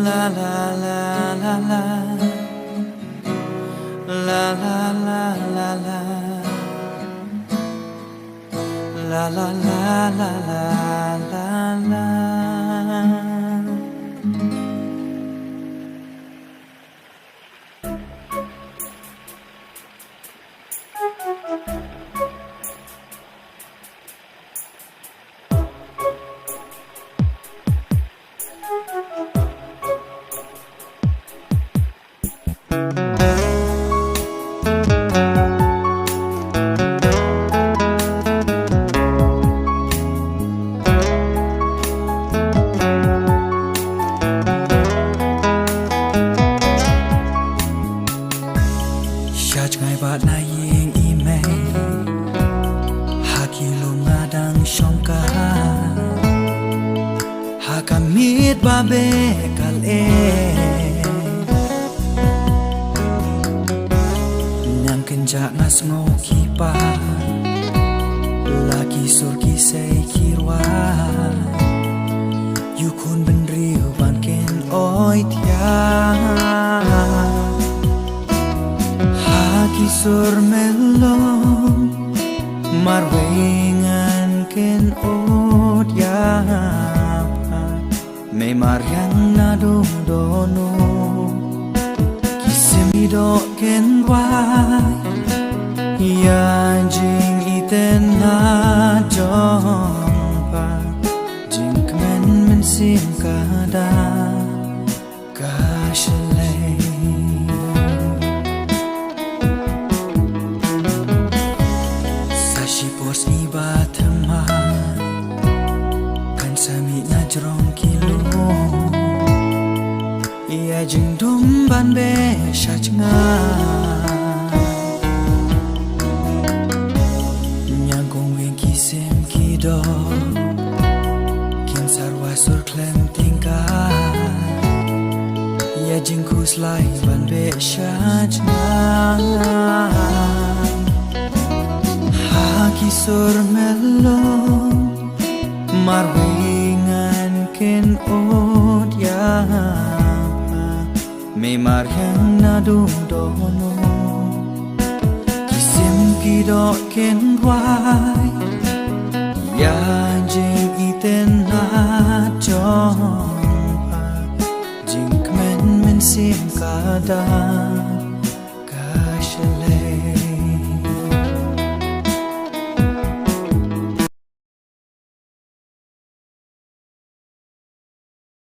La la la la la, la la la la la, la la la la la la. Ngày bạn nay yên email Hà kỳ lô nga đang trong ca Hà cả mít ba bê cả lê Nang kenja ngas ngô ki pa Laki sur ki say ki rwa Yu kun ben riu ban ken oi tia Kisur melon marwengan ken od ya me mariang na do dono kisimido ken wai ya jing iten na jong pa jing kmen men sim kada kashale Pos ni batama kan sami na jrong kilo ia jing dum ban be shachna nyang kong wen ki sem ki do kin sarwa sur klem tingka ia jing kus lai ban be shachna Kisur melon marwengan ken od ya me mariang na do dono kisim kido ken wai ya jing iten na jong jing kmen men sim kada kashale